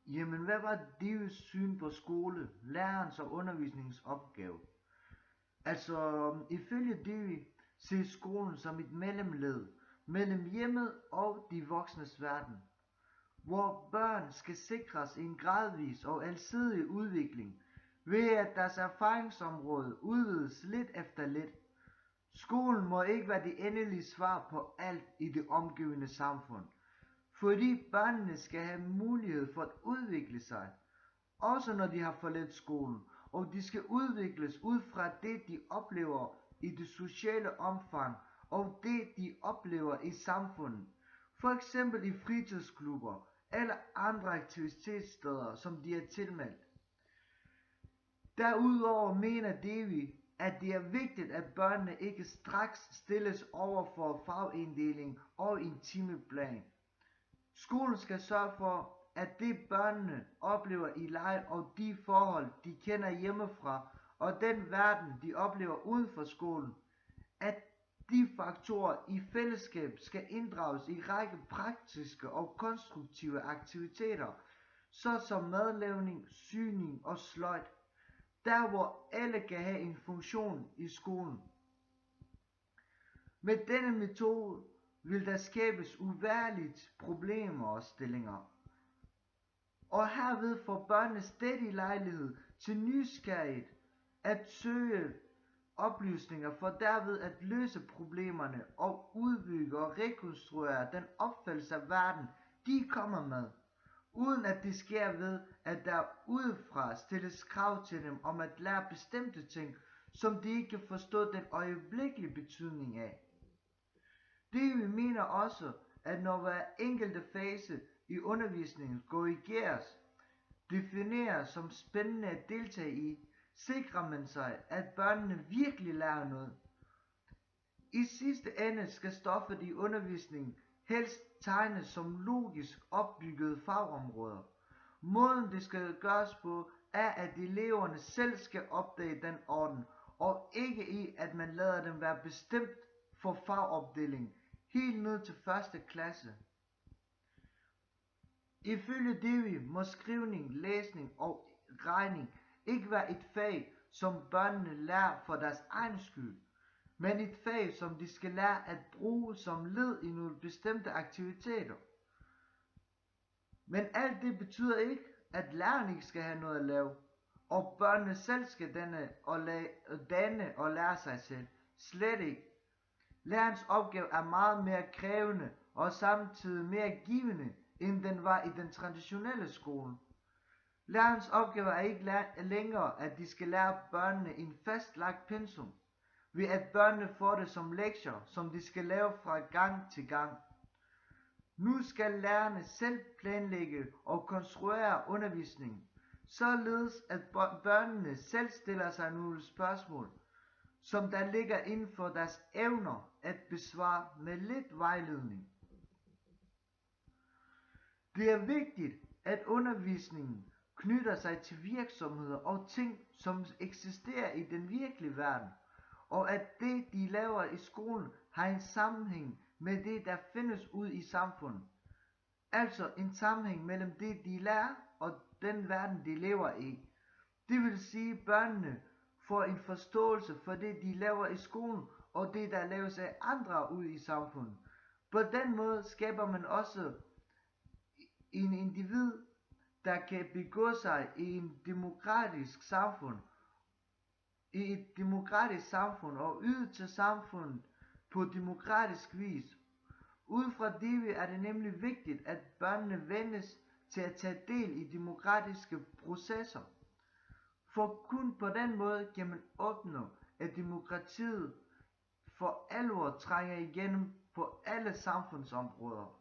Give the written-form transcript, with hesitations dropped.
Jamen, hvad var Divis syn på skole, lærerens og undervisningens opgave? Altså, ifølge Dewey ses skolen som et mellemled mellem hjemmet og de voksnes verden, hvor børn skal sikres en gradvis og alsidig udvikling, ved at deres erfaringsområde udvides lidt efter lidt. Skolen må ikke være det endelige svar på alt i det omgivende samfund, fordi børnene skal have mulighed for at udvikle sig, også når de har forladt skolen, og de skal udvikles ud fra det, de oplever i det sociale omfang, og det, de oplever i samfundet, for eksempel i fritidsklubber eller andre aktivitetssteder, som de er tilmeldt. Derudover mener Dewey, at det er vigtigt, at børnene ikke straks stilles over for faginddeling og en timeplan. Skolen skal sørge for, at det børnene oplever i leg og de forhold, de kender hjemmefra, og den verden, de oplever uden for skolen, at de faktorer i fællesskab skal inddrages i række praktiske og konstruktive aktiviteter, såsom madlavning, syning og sløjd, der hvor alle kan have en funktion i skolen. Med denne metode vil der skabes uværligt problemer og stillinger, og herved får børnene stadig lejlighed til nysgerrigt at søge oplysninger for derved at løse problemerne og udbygge og rekonstruere den opfattelse af verden, de kommer med, uden at det sker ved, at der udefra stilles krav til dem om at lære bestemte ting, som de ikke kan forstå den øjeblikkelige betydning af. Det vi mener også, at når hver enkelte fase i undervisningen korrigeres, defineres som spændende at deltage i, sikrer man sig, at børnene virkelig lærer noget. I sidste ende skal stoffet i undervisningen helst tegnes som logisk opbyggede fagområder. Måden det skal gøres på, er at eleverne selv skal opdage den orden, og ikke i at man lader dem være bestemt for fagopdeling, helt ned til 1. klasse. Ifølge Dewey må skrivning, læsning og regning ikke være et fag, som børnene lærer for deres egen skyld, men et fag, som de skal lære at bruge som led i nogle bestemte aktiviteter. Men alt det betyder ikke, at læreren ikke skal have noget at lave, og børnene selv skal danne og lære sig selv. Slet ikke. Lærerens opgave er meget mere krævende og samtidig mere givende, end den var i den traditionelle skole. Lærerens opgave er ikke længere, at de skal lære børnene en fastlagt pensum, ved at børnene får det som lektier, som de skal lave fra gang til gang. Nu skal lærerne selv planlægge og konstruere undervisningen, således at børnene selv stiller sig nogle spørgsmål, som der ligger inden for deres evner at besvare med lidt vejledning. Det er vigtigt, at undervisningen knytter sig til virksomheder og ting, som eksisterer i den virkelige verden, og at det, de laver i skolen, har en sammenhæng med det, der findes ud i samfundet. Altså en sammenhæng mellem det, de lærer, og den verden, de lever i. Det vil sige, at børnene får en forståelse for det, de laver i skolen, og det, der laves af andre ud i samfundet. På den måde skaber man også en individ, der kan begå sig i et demokratisk samfund og yde til samfundet på demokratisk vis. Ud fra det er det nemlig vigtigt, at børnene vendes til at tage del i demokratiske processer. For kun på den måde kan man opnå, at demokratiet for alvor trænger igennem på alle samfundsområder.